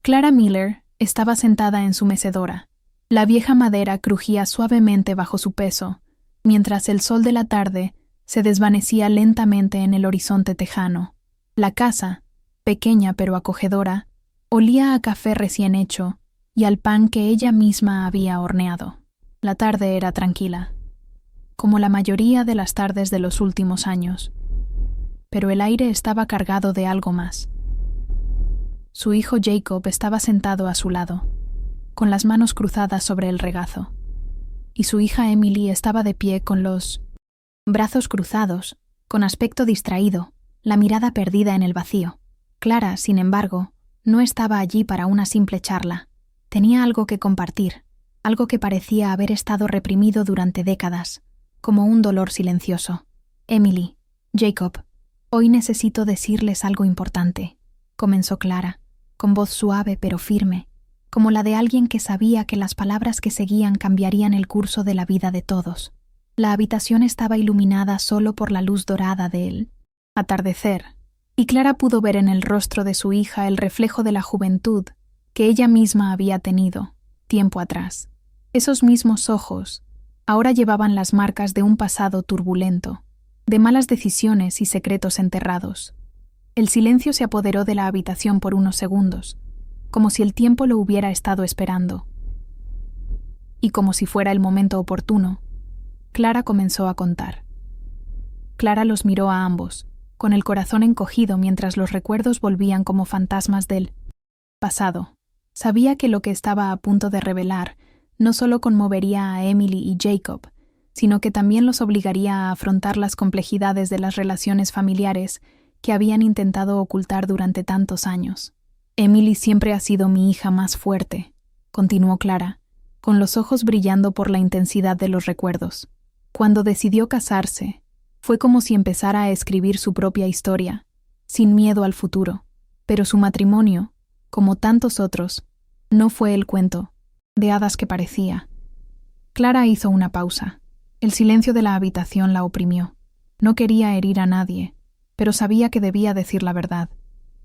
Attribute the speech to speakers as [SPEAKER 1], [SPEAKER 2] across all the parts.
[SPEAKER 1] Clara Miller estaba sentada en su mecedora. La vieja madera crujía suavemente bajo su peso, mientras el sol de la tarde se desvanecía lentamente en el horizonte tejano. La casa, pequeña pero acogedora, olía a café recién hecho y al pan que ella misma había horneado. La tarde era tranquila, como la mayoría de las tardes de los últimos años, pero el aire estaba cargado de algo más. Su hijo Jacob estaba sentado a su lado, con las manos cruzadas sobre el regazo, y su hija Emily estaba de pie con los brazos cruzados, con aspecto distraído, la mirada perdida en el vacío. Clara, sin embargo, no estaba allí para una simple charla. Tenía algo que compartir, algo que parecía haber estado reprimido durante décadas, como un dolor silencioso. Emily, Jacob, hoy necesito decirles algo importante, comenzó Clara, con voz suave pero firme, como la de alguien que sabía que las palabras que seguían cambiarían el curso de la vida de todos. La habitación estaba iluminada solo por la luz dorada del atardecer, y Clara pudo ver en el rostro de su hija el reflejo de la juventud que ella misma había tenido, tiempo atrás. Esos mismos ojos ahora llevaban las marcas de un pasado turbulento, de malas decisiones y secretos enterrados. El silencio se apoderó de la habitación por unos segundos, como si el tiempo lo hubiera estado esperando. Y como si fuera el momento oportuno, Clara comenzó a contar. Clara los miró a ambos, con el corazón encogido mientras los recuerdos volvían como fantasmas del pasado. Sabía que lo que estaba a punto de revelar no solo conmovería a Emily y Jacob, sino que también los obligaría a afrontar las complejidades de las relaciones familiares que habían intentado ocultar durante tantos años. Emily siempre ha sido mi hija más fuerte, continuó Clara, con los ojos brillando por la intensidad de los recuerdos. Cuando decidió casarse, fue como si empezara a escribir su propia historia, sin miedo al futuro, pero su matrimonio, como tantos otros, no fue el cuento de hadas que parecía. Clara hizo una pausa. El silencio de la habitación la oprimió. No quería herir a nadie, pero sabía que debía decir la verdad.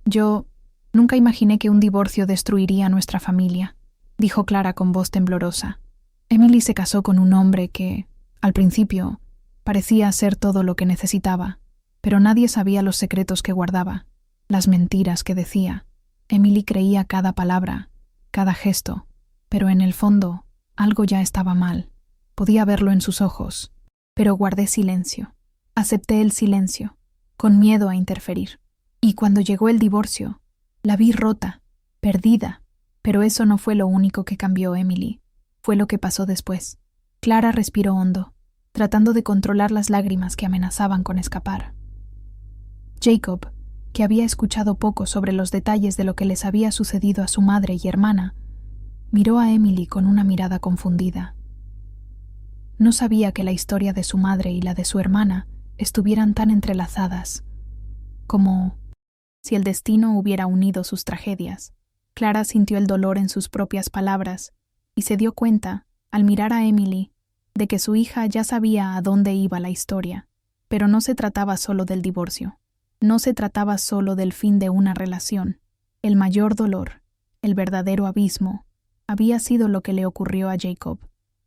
[SPEAKER 1] Yo nunca imaginé que un divorcio destruiría nuestra familia, dijo Clara con voz temblorosa. Emily se casó con un hombre que, al principio, parecía ser todo lo que necesitaba, pero nadie sabía los secretos que guardaba, las mentiras que decía. Emily creía cada palabra, cada gesto, pero en el fondo algo ya estaba mal. Podía verlo en sus ojos, pero guardé silencio. Acepté el silencio, con miedo a interferir. Y cuando llegó el divorcio, la vi rota, perdida, pero eso no fue lo único que cambió Emily. Fue lo que pasó después. Clara respiró hondo, tratando de controlar las lágrimas que amenazaban con escapar. Jacob, que había escuchado poco sobre los detalles de lo que les había sucedido a su madre y hermana, miró a Emily con una mirada confundida. No sabía que la historia de su madre y la de su hermana estuvieran tan entrelazadas, como si el destino hubiera unido sus tragedias. Clara sintió el dolor en sus propias palabras y se dio cuenta, al mirar a Emily, de que su hija ya sabía a dónde iba la historia, pero no se trataba solo del divorcio. No se trataba solo del fin de una relación. El mayor dolor, el verdadero abismo, había sido lo que le ocurrió a Jacob.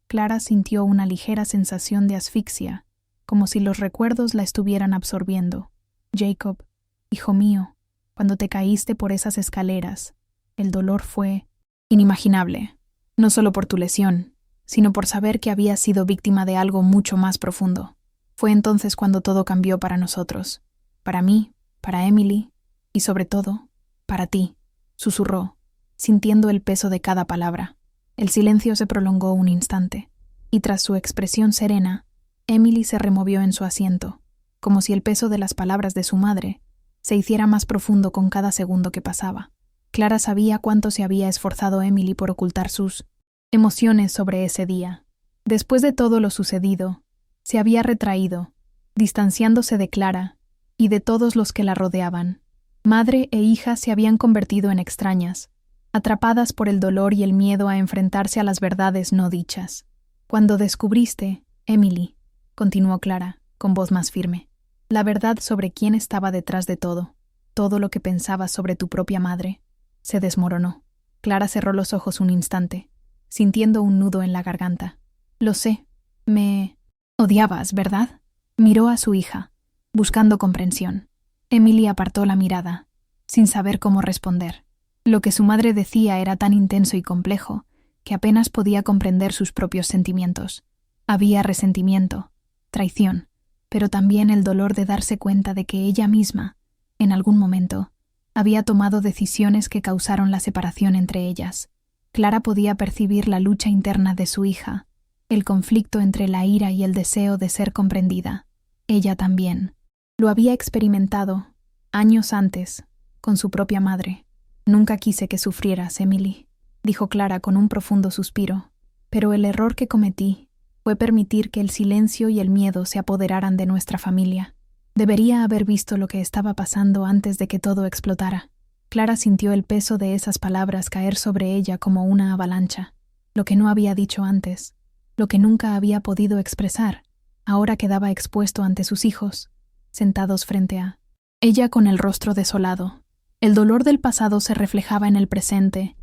[SPEAKER 1] Clara sintió una ligera sensación de asfixia, como si los recuerdos la estuvieran absorbiendo. Jacob, hijo mío, cuando te caíste por esas escaleras, el dolor fue inimaginable, no solo por tu lesión, sino por saber que habías sido víctima de algo mucho más profundo. Fue entonces cuando todo cambió para nosotros. Para mí, para Emily, y sobre todo, para ti, susurró, sintiendo el peso de cada palabra. El silencio se prolongó un instante, y tras su expresión serena, Emily se removió en su asiento, como si el peso de las palabras de su madre se hiciera más profundo con cada segundo que pasaba. Clara sabía cuánto se había esforzado Emily por ocultar sus emociones sobre ese día. Después de todo lo sucedido, se había retraído, distanciándose de Clara y de todos los que la rodeaban. Madre e hija se habían convertido en extrañas, atrapadas por el dolor y el miedo a enfrentarse a las verdades no dichas. Cuando descubriste, Emily, continuó Clara, con voz más firme, la verdad sobre quién estaba detrás de todo lo que pensabas sobre tu propia madre, se desmoronó. Clara cerró los ojos un instante, sintiendo un nudo en la garganta. Lo sé. Me odiabas, ¿verdad? Miró a su hija, buscando comprensión. Emily apartó la mirada, sin saber cómo responder. Lo que su madre decía era tan intenso y complejo que apenas podía comprender sus propios sentimientos. Había resentimiento, traición, pero también el dolor de darse cuenta de que ella misma, en algún momento, había tomado decisiones que causaron la separación entre ellas. Clara podía percibir la lucha interna de su hija, el conflicto entre la ira y el deseo de ser comprendida. Ella también. Lo había experimentado, años antes, con su propia madre. Nunca quise que sufrieras, Emily, dijo Clara con un profundo suspiro, pero el error que cometí fue permitir que el silencio y el miedo se apoderaran de nuestra familia. Debería haber visto lo que estaba pasando antes de que todo explotara. Clara sintió el peso de esas palabras caer sobre ella como una avalancha. Lo que no había dicho antes, lo que nunca había podido expresar, ahora quedaba expuesto ante sus hijos, sentados frente a ella con el rostro desolado. El dolor del pasado se reflejaba en el presente,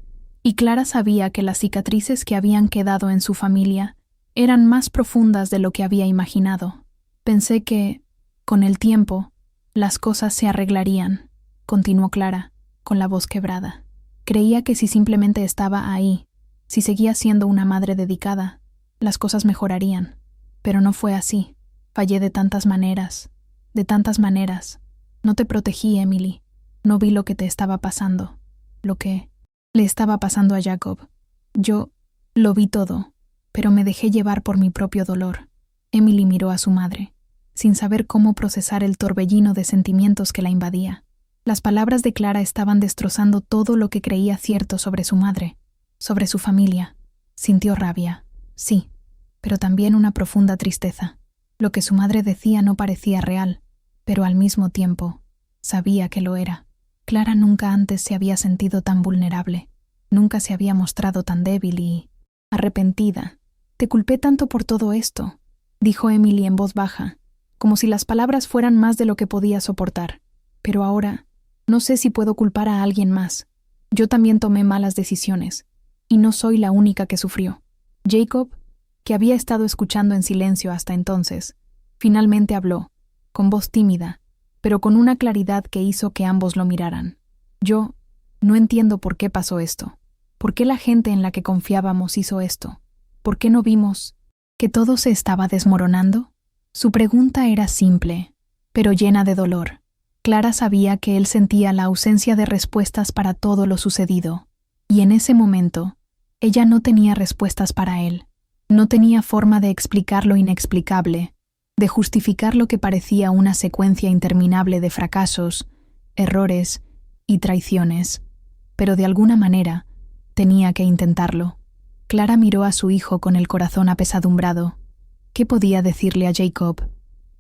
[SPEAKER 1] y Clara sabía que las cicatrices que habían quedado en su familia eran más profundas de lo que había imaginado. Pensé que, con el tiempo, las cosas se arreglarían, continuó Clara, con la voz quebrada. Creía que si simplemente estaba ahí, si seguía siendo una madre dedicada, las cosas mejorarían. Pero no fue así. Fallé de tantas maneras, de tantas maneras. No te protegí, Emily. No vi lo que te estaba pasando, lo que le estaba pasando a Jacob. Yo lo vi todo, pero me dejé llevar por mi propio dolor. Emily miró a su madre, sin saber cómo procesar el torbellino de sentimientos que la invadía. Las palabras de Clara estaban destrozando todo lo que creía cierto sobre su madre, sobre su familia. Sintió rabia, sí, pero también una profunda tristeza. Lo que su madre decía no parecía real, pero al mismo tiempo sabía que lo era. Clara nunca antes se había sentido tan vulnerable, nunca se había mostrado tan débil y arrepentida. «Te culpé tanto por todo esto», dijo Emily en voz baja, como si las palabras fueran más de lo que podía soportar. «Pero ahora, no sé si puedo culpar a alguien más. Yo también tomé malas decisiones, y no soy la única que sufrió». Jacob, que había estado escuchando en silencio hasta entonces, finalmente habló, con voz tímida, pero con una claridad que hizo que ambos lo miraran. «Yo no entiendo por qué pasó esto. ¿Por qué la gente en la que confiábamos hizo esto? ¿Por qué no vimos que todo se estaba desmoronando?» Su pregunta era simple, pero llena de dolor. Clara sabía que él sentía la ausencia de respuestas para todo lo sucedido, y en ese momento, ella no tenía respuestas para él. No tenía forma de explicar lo inexplicable, de justificar lo que parecía una secuencia interminable de fracasos, errores y traiciones, pero de alguna manera tenía que intentarlo. Clara miró a su hijo con el corazón apesadumbrado. ¿Qué podía decirle a Jacob?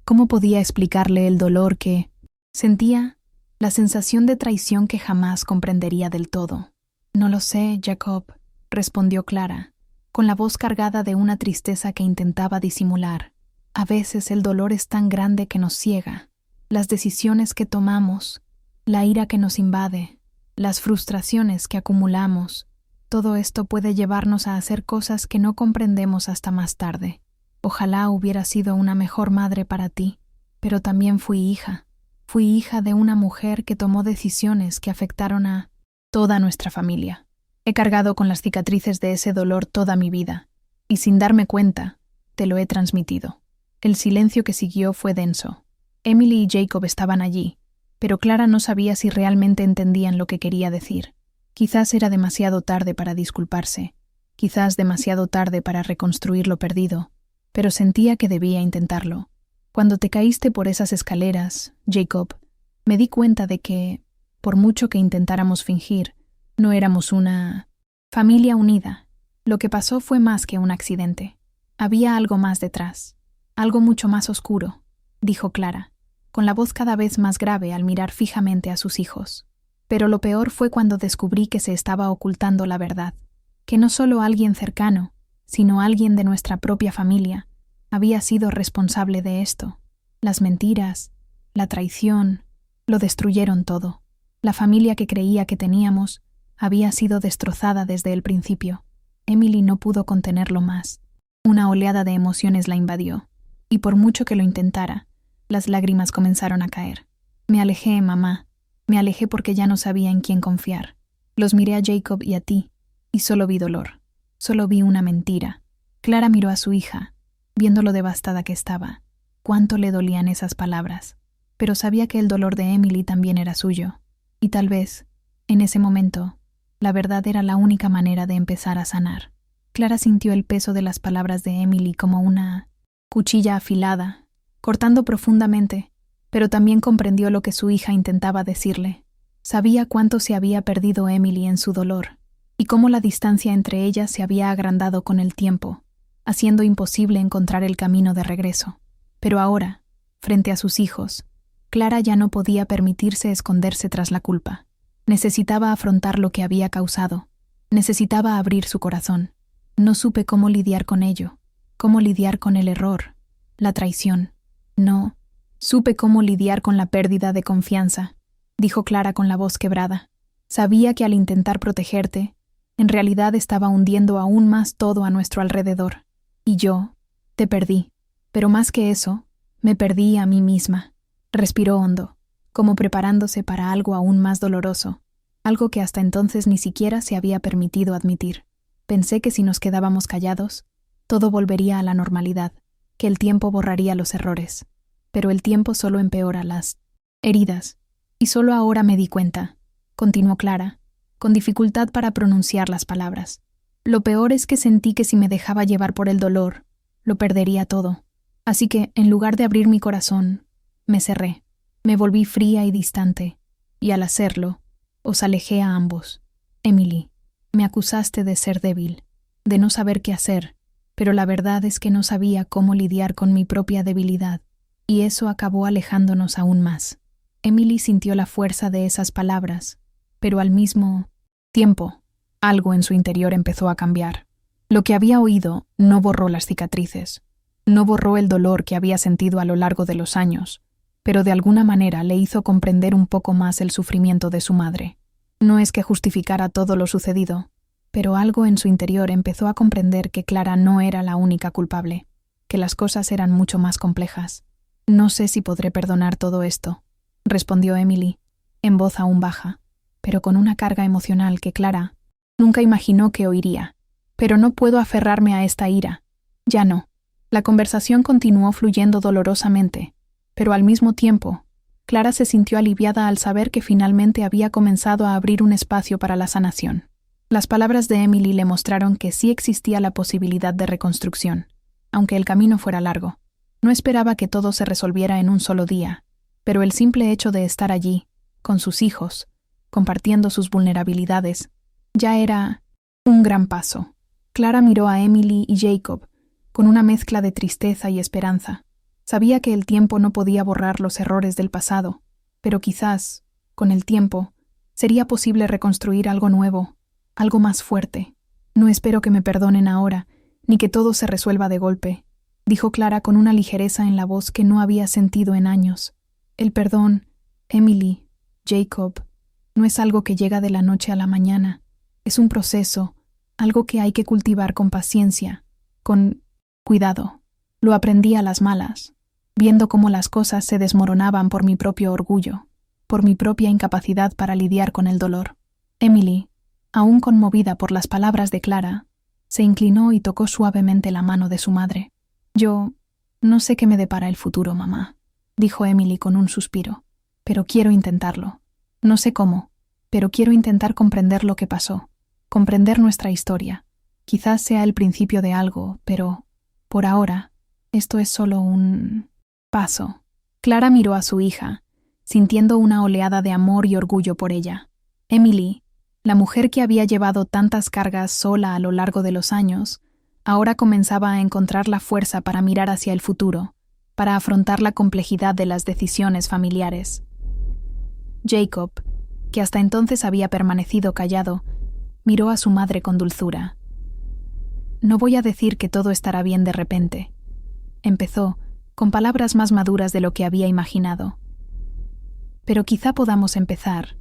[SPEAKER 1] ¿Cómo podía explicarle el dolor que sentía, la sensación de traición que jamás comprendería del todo? «No lo sé, Jacob», respondió Clara, con la voz cargada de una tristeza que intentaba disimular. «A veces el dolor es tan grande que nos ciega. Las decisiones que tomamos, la ira que nos invade, las frustraciones que acumulamos, todo esto puede llevarnos a hacer cosas que no comprendemos hasta más tarde. Ojalá hubiera sido una mejor madre para ti, pero también fui hija. Fui hija de una mujer que tomó decisiones que afectaron a toda nuestra familia. He cargado con las cicatrices de ese dolor toda mi vida, y sin darme cuenta, te lo he transmitido». El silencio que siguió fue denso. Emily y Jacob estaban allí, pero Clara no sabía si realmente entendían lo que quería decir. Quizás era demasiado tarde para disculparse, quizás demasiado tarde para reconstruir lo perdido, pero sentía que debía intentarlo. «Cuando te caíste por esas escaleras, Jacob, me di cuenta de que, por mucho que intentáramos fingir, no éramos una familia unida. Lo que pasó fue más que un accidente. Había algo más detrás. Algo mucho más oscuro», dijo Clara, con la voz cada vez más grave al mirar fijamente a sus hijos. «Pero lo peor fue cuando descubrí que se estaba ocultando la verdad, que no solo alguien cercano, sino alguien de nuestra propia familia, había sido responsable de esto. Las mentiras, la traición, lo destruyeron todo. La familia que creía que teníamos Había sido destrozada desde el principio. Emily no pudo contenerlo más. Una oleada de emociones la invadió, y por mucho que lo intentara, las lágrimas comenzaron a caer. Me alejé, mamá. Me alejé porque ya no sabía en quién confiar. Los miré a Jacob y a ti, y solo vi dolor. Solo vi una mentira. Clara miró a su hija, viendo lo devastada que estaba. Cuánto le dolían esas palabras. Pero sabía que el dolor de Emily también era suyo. Y tal vez, en ese momento, la verdad era la única manera de empezar a sanar. Clara sintió el peso de las palabras de Emily como una cuchilla afilada, cortando profundamente, pero también comprendió lo que su hija intentaba decirle. Sabía cuánto se había perdido Emily en su dolor, y cómo la distancia entre ellas se había agrandado con el tiempo, haciendo imposible encontrar el camino de regreso. Pero ahora, frente a sus hijos, Clara ya no podía permitirse esconderse tras la culpa. Necesitaba afrontar lo que había causado. Necesitaba abrir su corazón. No supe cómo lidiar con ello, cómo lidiar con el error, la traición. No, supe cómo lidiar con la pérdida de confianza, dijo Clara con la voz quebrada. Sabía que al intentar protegerte, en realidad estaba hundiendo aún más todo a nuestro alrededor. Y yo, te perdí. Pero más que eso, me perdí a mí misma. Respiró hondo, como preparándose para algo aún más doloroso, algo que hasta entonces ni siquiera se había permitido admitir. Pensé que si nos quedábamos callados, todo volvería a la normalidad, que el tiempo borraría los errores. Pero el tiempo solo empeora las heridas. Y solo ahora me di cuenta, continuó Clara, con dificultad para pronunciar las palabras. Lo peor es que sentí que si me dejaba llevar por el dolor, lo perdería todo. Así que, en lugar de abrir mi corazón, me cerré. Me volví fría y distante, y al hacerlo, os alejé a ambos. Emily, me acusaste de ser débil, de no saber qué hacer, pero la verdad es que no sabía cómo lidiar con mi propia debilidad, y eso acabó alejándonos aún más. Emily sintió la fuerza de esas palabras, pero al mismo tiempo, algo en su interior empezó a cambiar. Lo que había oído no borró las cicatrices, no borró el dolor que había sentido a lo largo de los años, pero de alguna manera le hizo comprender un poco más el sufrimiento de su madre. No es que justificara todo lo sucedido, pero algo en su interior empezó a comprender que Clara no era la única culpable, que las cosas eran mucho más complejas. No sé si podré perdonar todo esto, respondió Emily, en voz aún baja, pero con una carga emocional que Clara nunca imaginó que oiría. Pero no puedo aferrarme a esta ira. Ya no. La conversación continuó fluyendo dolorosamente, pero al mismo tiempo, Clara se sintió aliviada al saber que finalmente había comenzado a abrir un espacio para la sanación. Las palabras de Emily le mostraron que sí existía la posibilidad de reconstrucción, aunque el camino fuera largo. No esperaba que todo se resolviera en un solo día, pero el simple hecho de estar allí, con sus hijos, compartiendo sus vulnerabilidades, ya era un gran paso. Clara miró a Emily y Jacob con una mezcla de tristeza y esperanza. Sabía que el tiempo no podía borrar los errores del pasado, pero quizás, con el tiempo, sería posible reconstruir algo nuevo, algo más fuerte. No espero que me perdonen ahora, ni que todo se resuelva de golpe, dijo Clara con una ligereza en la voz que no había sentido en años. El perdón, Emily, Jacob, no es algo que llega de la noche a la mañana. Es un proceso, algo que hay que cultivar con paciencia, con cuidado. Lo aprendí a las malas, viendo cómo las cosas se desmoronaban por mi propio orgullo, por mi propia incapacidad para lidiar con el dolor. Emily, aún conmovida por las palabras de Clara, se inclinó y tocó suavemente la mano de su madre. Yo no sé qué me depara el futuro, mamá, dijo Emily con un suspiro, pero quiero intentarlo. No sé cómo, pero quiero intentar comprender lo que pasó, comprender nuestra historia. Quizás sea el principio de algo, pero, por ahora, esto es solo un paso. Clara miró a su hija, sintiendo una oleada de amor y orgullo por ella. Emily, la mujer que había llevado tantas cargas sola a lo largo de los años, ahora comenzaba a encontrar la fuerza para mirar hacia el futuro, para afrontar la complejidad de las decisiones familiares. Jacob, que hasta entonces había permanecido callado, miró a su madre con dulzura. No voy a decir que todo estará bien de repente, empezó, con palabras más maduras de lo que había imaginado. Pero quizá podamos empezar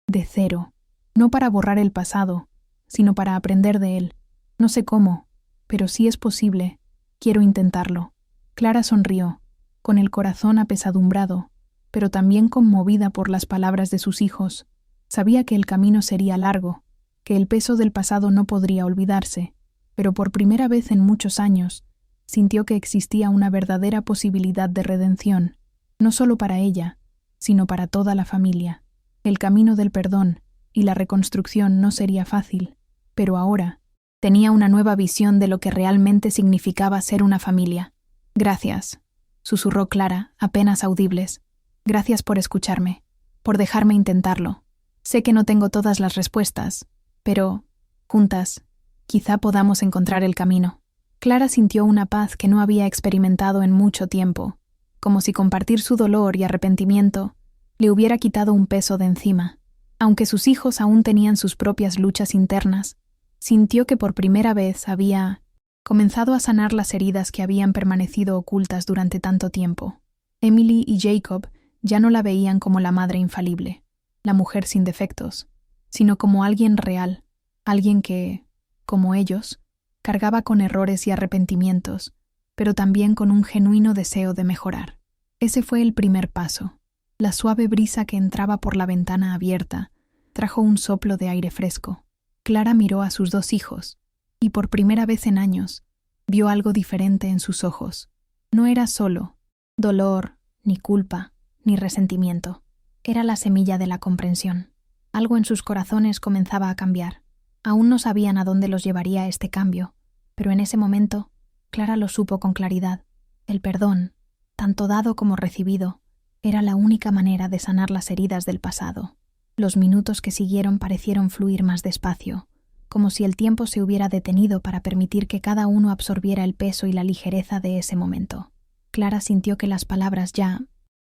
[SPEAKER 1] de cero. No para borrar el pasado, sino para aprender de él. No sé cómo, pero si es posible, quiero intentarlo. Clara sonrió, con el corazón apesadumbrado, pero también conmovida por las palabras de sus hijos. Sabía que el camino sería largo, que el peso del pasado no podría olvidarse, pero por primera vez en muchos años, sintió que existía una verdadera posibilidad de redención, no solo para ella, sino para toda la familia. El camino del perdón y la reconstrucción no sería fácil, pero ahora tenía una nueva visión de lo que realmente significaba ser una familia. Gracias, susurró Clara, apenas audibles. Gracias por escucharme, por dejarme intentarlo. Sé que no tengo todas las respuestas, pero, juntas, quizá podamos encontrar el camino. Clara sintió una paz que no había experimentado en mucho tiempo, como si compartir su dolor y arrepentimiento le hubiera quitado un peso de encima. Aunque sus hijos aún tenían sus propias luchas internas, sintió que por primera vez había comenzado a sanar las heridas que habían permanecido ocultas durante tanto tiempo. Emily y Jacob ya no la veían como la madre infalible, la mujer sin defectos, sino como alguien real, alguien que, como ellos, cargaba con errores y arrepentimientos, pero también con un genuino deseo de mejorar. Ese fue el primer paso. La suave brisa que entraba por la ventana abierta trajo un soplo de aire fresco. Clara miró a sus dos hijos, y por primera vez en años, vio algo diferente en sus ojos. No era solo dolor, ni culpa, ni resentimiento. Era la semilla de la comprensión. Algo en sus corazones comenzaba a cambiar. Aún no sabían a dónde los llevaría este cambio, pero en ese momento, Clara lo supo con claridad. El perdón, tanto dado como recibido, era la única manera de sanar las heridas del pasado. Los minutos que siguieron parecieron fluir más despacio, como si el tiempo se hubiera detenido para permitir que cada uno absorbiera el peso y la ligereza de ese momento. Clara sintió que las palabras ya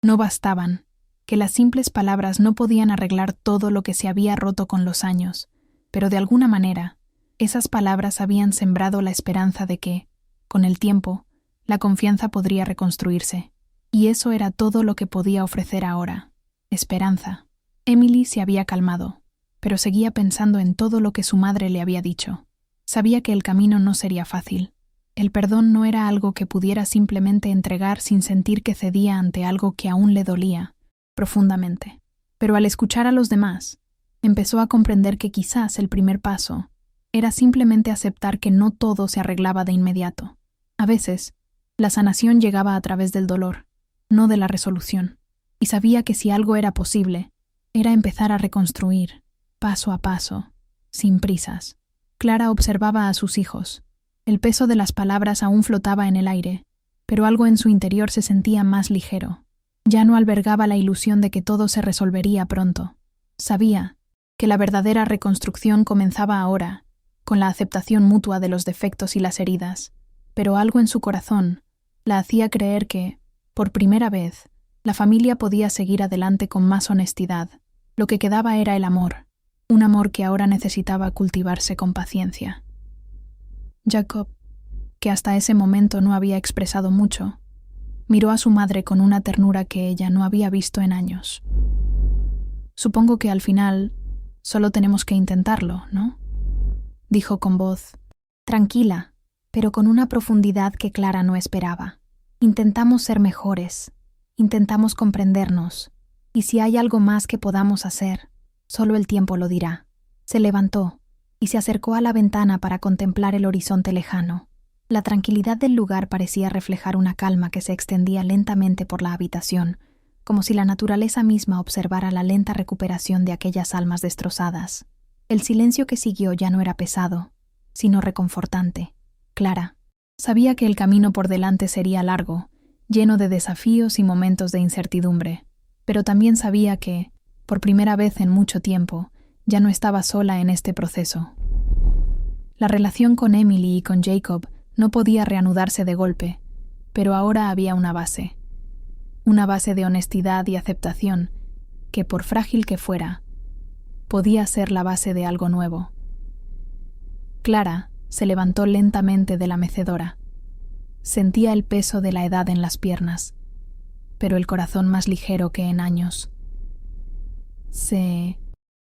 [SPEAKER 1] no bastaban, que las simples palabras no podían arreglar todo lo que se había roto con los años, pero de alguna manera, esas palabras habían sembrado la esperanza de que, con el tiempo, la confianza podría reconstruirse. Y eso era todo lo que podía ofrecer ahora. Esperanza. Emily se había calmado, pero seguía pensando en todo lo que su madre le había dicho. Sabía que el camino no sería fácil. El perdón no era algo que pudiera simplemente entregar sin sentir que cedía ante algo que aún le dolía, profundamente. Pero al escuchar a los demás, empezó a comprender que quizás el primer paso era simplemente aceptar que no todo se arreglaba de inmediato. A veces, la sanación llegaba a través del dolor, no de la resolución, y sabía que si algo era posible, era empezar a reconstruir, paso a paso, sin prisas. Clara observaba a sus hijos. El peso de las palabras aún flotaba en el aire, pero algo en su interior se sentía más ligero. Ya no albergaba la ilusión de que todo se resolvería pronto. Sabía que la verdadera reconstrucción comenzaba ahora, con la aceptación mutua de los defectos y las heridas, pero algo en su corazón la hacía creer que, por primera vez, la familia podía seguir adelante con más honestidad. Lo que quedaba era el amor, un amor que ahora necesitaba cultivarse con paciencia. Jacob, que hasta ese momento no había expresado mucho, miró a su madre con una ternura que ella no había visto en años. Supongo que al final solo tenemos que intentarlo, ¿no? Dijo con voz tranquila, pero con una profundidad que Clara no esperaba. Intentamos ser mejores, intentamos comprendernos, y si hay algo más que podamos hacer, solo el tiempo lo dirá. Se levantó y se acercó a la ventana para contemplar el horizonte lejano. La tranquilidad del lugar parecía reflejar una calma que se extendía lentamente por la habitación, como si la naturaleza misma observara la lenta recuperación de aquellas almas destrozadas. El silencio que siguió ya no era pesado, sino reconfortante. Clara sabía que el camino por delante sería largo, lleno de desafíos y momentos de incertidumbre, pero también sabía que, por primera vez en mucho tiempo, ya no estaba sola en este proceso. La relación con Emily y con Jacob no podía reanudarse de golpe, pero ahora había una base de honestidad y aceptación que, por frágil que fuera, podía ser la base de algo nuevo. Clara se levantó lentamente de la mecedora. Sentía el peso de la edad en las piernas, pero el corazón más ligero que en años. Se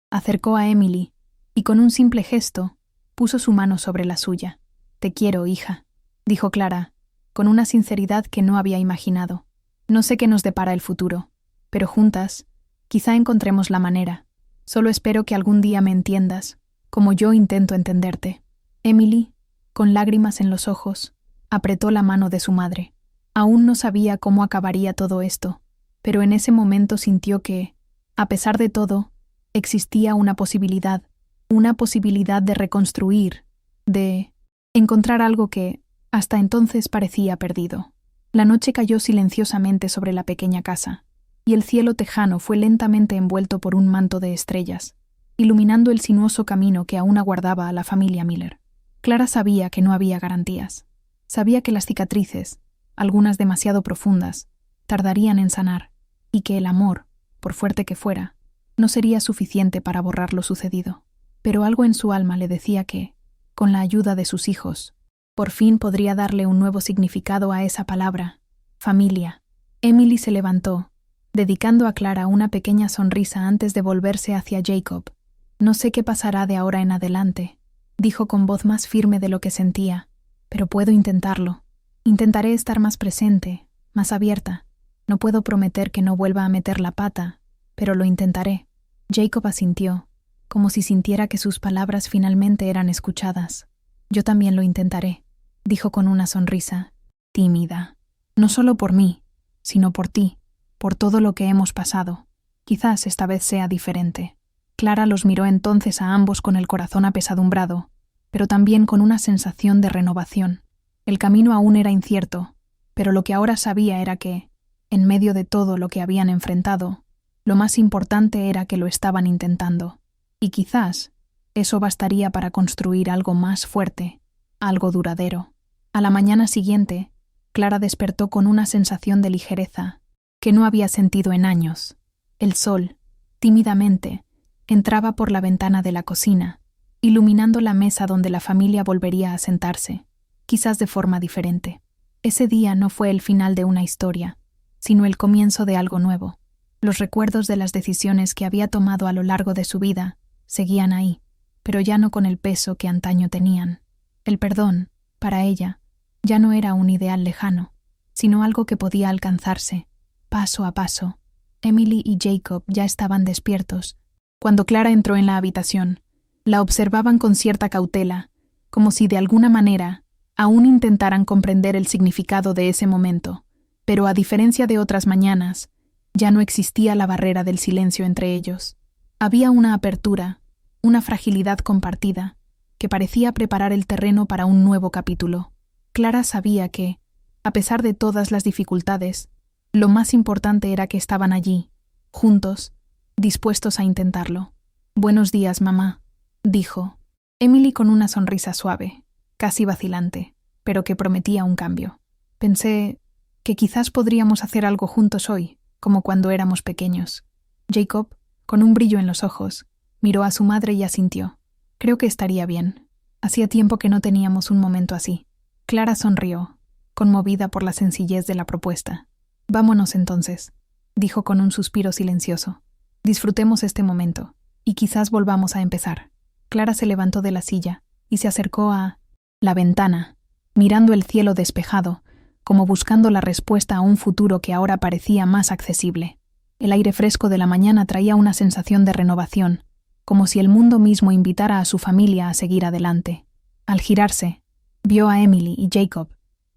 [SPEAKER 1] Acercó a Emily y con un simple gesto puso su mano sobre la suya. «Te quiero, hija», dijo Clara, con una sinceridad que no había imaginado. «No sé qué nos depara el futuro, pero juntas quizá encontremos la manera. Solo espero que algún día me entiendas, como yo intento entenderte». Emily, con lágrimas en los ojos, apretó la mano de su madre. Aún no sabía cómo acabaría todo esto, pero en ese momento sintió que, a pesar de todo, existía una posibilidad de reconstruir, de encontrar algo que, hasta entonces, parecía perdido. La noche cayó silenciosamente sobre la pequeña casa, y el cielo tejano fue lentamente envuelto por un manto de estrellas, iluminando el sinuoso camino que aún aguardaba a la familia Miller. Clara sabía que no había garantías. Sabía que las cicatrices, algunas demasiado profundas, tardarían en sanar, y que el amor, por fuerte que fuera, no sería suficiente para borrar lo sucedido. Pero algo en su alma le decía que, con la ayuda de sus hijos, por fin podría darle un nuevo significado a esa palabra, familia. Emily se levantó, dedicando a Clara una pequeña sonrisa antes de volverse hacia Jacob. «No sé qué pasará de ahora en adelante», dijo con voz más firme de lo que sentía, «pero puedo intentarlo. Intentaré estar más presente, más abierta. No puedo prometer que no vuelva a meter la pata, pero lo intentaré». Jacob asintió, como si sintiera que sus palabras finalmente eran escuchadas. «Yo también lo intentaré», dijo con una sonrisa tímida. «No solo por mí, sino por ti, por todo lo que hemos pasado. Quizás esta vez sea diferente». Clara los miró entonces a ambos con el corazón apesadumbrado, pero también con una sensación de renovación. El camino aún era incierto, pero lo que ahora sabía era que, en medio de todo lo que habían enfrentado, lo más importante era que lo estaban intentando, y quizás eso bastaría para construir algo más fuerte, algo duradero. A la mañana siguiente, Clara despertó con una sensación de ligereza que no había sentido en años. El sol, tímidamente, entraba por la ventana de la cocina, iluminando la mesa donde la familia volvería a sentarse, quizás de forma diferente. Ese día no fue el final de una historia, sino el comienzo de algo nuevo. Los recuerdos de las decisiones que había tomado a lo largo de su vida seguían ahí, pero ya no con el peso que antaño tenían. El perdón, para ella, ya no era un ideal lejano, sino algo que podía alcanzarse, paso a paso. Emily y Jacob ya estaban despiertos. Cuando Clara entró en la habitación, la observaban con cierta cautela, como si de alguna manera aún intentaran comprender el significado de ese momento, pero a diferencia de otras mañanas, ya no existía la barrera del silencio entre ellos. Había una apertura, una fragilidad compartida, que parecía preparar el terreno para un nuevo capítulo. Clara sabía que, a pesar de todas las dificultades, lo más importante era que estaban allí, juntos, dispuestos a intentarlo. «Buenos días, mamá», dijo Emily con una sonrisa suave, casi vacilante, pero que prometía un cambio. «Pensé que quizás podríamos hacer algo juntos hoy, como cuando éramos pequeños». Jacob, con un brillo en los ojos, miró a su madre y asintió. «Creo que estaría bien. Hacía tiempo que no teníamos un momento así». Clara sonrió, conmovida por la sencillez de la propuesta. «Vámonos entonces», dijo con un suspiro silencioso. «Disfrutemos este momento, y quizás volvamos a empezar». Clara se levantó de la silla y se acercó a la ventana, mirando el cielo despejado, como buscando la respuesta a un futuro que ahora parecía más accesible. El aire fresco de la mañana traía una sensación de renovación, como si el mundo mismo invitara a su familia a seguir adelante. Al girarse, vio a Emily y Jacob,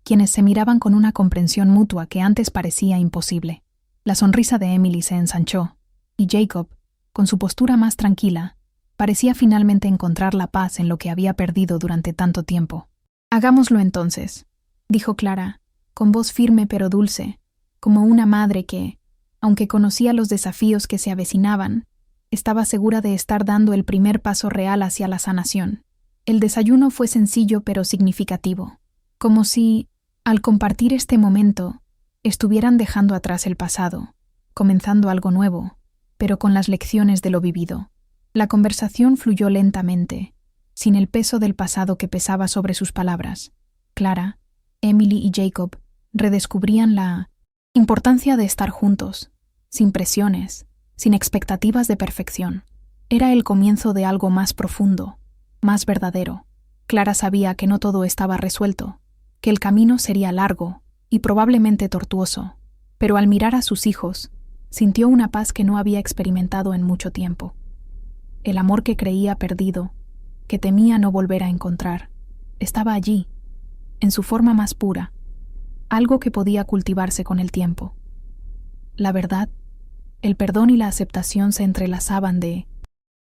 [SPEAKER 1] quienes se miraban con una comprensión mutua que antes parecía imposible. La sonrisa de Emily se ensanchó, y Jacob, con su postura más tranquila, parecía finalmente encontrar la paz en lo que había perdido durante tanto tiempo. «Hagámoslo entonces», dijo Clara, con voz firme pero dulce, como una madre que, aunque conocía los desafíos que se avecinaban, estaba segura de estar dando el primer paso real hacia la sanación. El desayuno fue sencillo pero significativo, como si, al compartir este momento, estuvieran dejando atrás el pasado, comenzando algo nuevo, pero con las lecciones de lo vivido. La conversación fluyó lentamente, sin el peso del pasado que pesaba sobre sus palabras. Clara, Emily y Jacob redescubrían la importancia de estar juntos, sin presiones, sin expectativas de perfección. Era el comienzo de algo más profundo, más verdadero. Clara sabía que no todo estaba resuelto, que el camino sería largo y probablemente tortuoso, pero al mirar a sus hijos, sintió una paz que no había experimentado en mucho tiempo. El amor que creía perdido, que temía no volver a encontrar, estaba allí, en su forma más pura, algo que podía cultivarse con el tiempo. La verdad, el perdón y la aceptación se entrelazaban de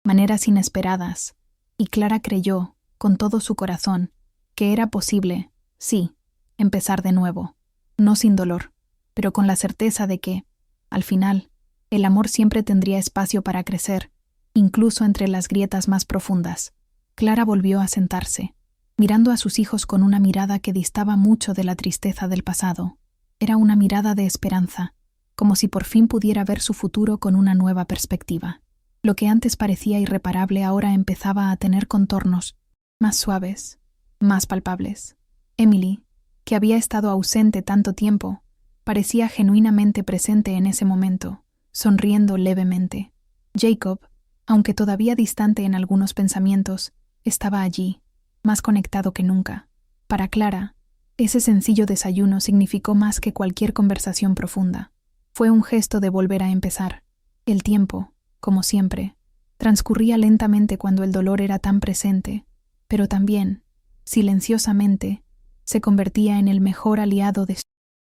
[SPEAKER 1] maneras inesperadas, y Clara creyó, con todo su corazón, que era posible, sí, empezar de nuevo, no sin dolor, pero con la certeza de que, al final, el amor siempre tendría espacio para crecer, incluso entre las grietas más profundas. Clara volvió a sentarse, mirando a sus hijos con una mirada que distaba mucho de la tristeza del pasado. Era una mirada de esperanza, como si por fin pudiera ver su futuro con una nueva perspectiva. Lo que antes parecía irreparable ahora empezaba a tener contornos más suaves, más palpables. Emily, que había estado ausente tanto tiempo, parecía genuinamente presente en ese momento, sonriendo levemente. Jacob, aunque todavía distante en algunos pensamientos, estaba allí, más conectado que nunca. Para Clara, ese sencillo desayuno significó más que cualquier conversación profunda. Fue un gesto de volver a empezar. El tiempo, como siempre, transcurría lentamente cuando el dolor era tan presente, pero también, silenciosamente, se convertía en el mejor aliado de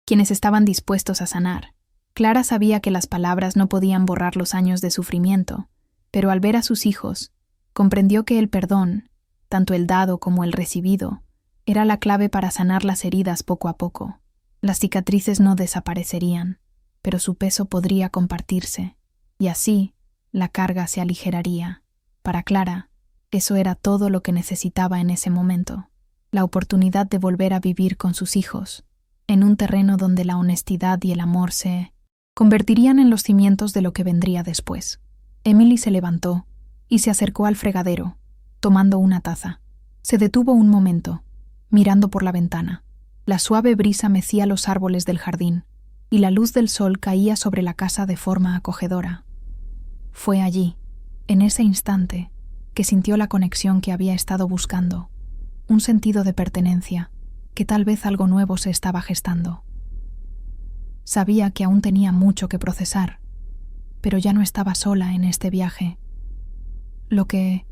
[SPEAKER 1] quienes estaban dispuestos a sanar. Clara sabía que las palabras no podían borrar los años de sufrimiento, pero al ver a sus hijos, comprendió que el perdón, tanto el dado como el recibido, era la clave para sanar las heridas poco a poco. Las cicatrices no desaparecerían, pero su peso podría compartirse, y así la carga se aligeraría. Para Clara, eso era todo lo que necesitaba en ese momento, la oportunidad de volver a vivir con sus hijos, en un terreno donde la honestidad y el amor se convertirían en los cimientos de lo que vendría después. Emily se levantó y se acercó al fregadero, tomando una taza. Se detuvo un momento, mirando por la ventana. La suave brisa mecía los árboles del jardín, y la luz del sol caía sobre la casa de forma acogedora. Fue allí, en ese instante, que sintió la conexión que había estado buscando, un sentido de pertenencia, que tal vez algo nuevo se estaba gestando. Sabía que aún tenía mucho que procesar, pero ya no estaba sola en este viaje. Lo que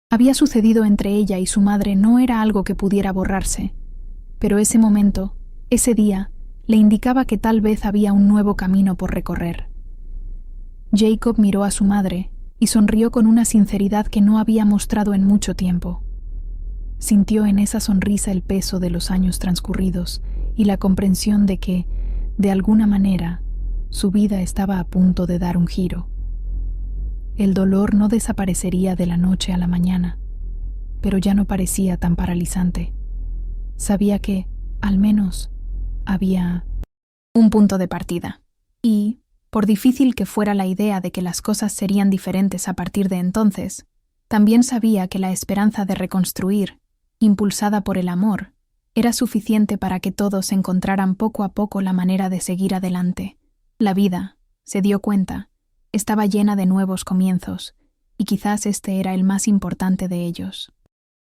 [SPEAKER 1] había sucedido entre ella y su madre no era algo que pudiera borrarse, pero ese momento, ese día, le indicaba que tal vez había un nuevo camino por recorrer. Jacob miró a su madre y sonrió con una sinceridad que no había mostrado en mucho tiempo. Sintió en esa sonrisa el peso de los años transcurridos y la comprensión de que, de alguna manera, su vida estaba a punto de dar un giro. El dolor no desaparecería de la noche a la mañana, pero ya no parecía tan paralizante. Sabía que, al menos, había un punto de partida. Y, por difícil que fuera la idea de que las cosas serían diferentes a partir de entonces, también sabía que la esperanza de reconstruir, impulsada por el amor, era suficiente para que todos encontraran poco a poco la manera de seguir adelante. La vida, se dio cuenta, estaba llena de nuevos comienzos, y quizás este era el más importante de ellos.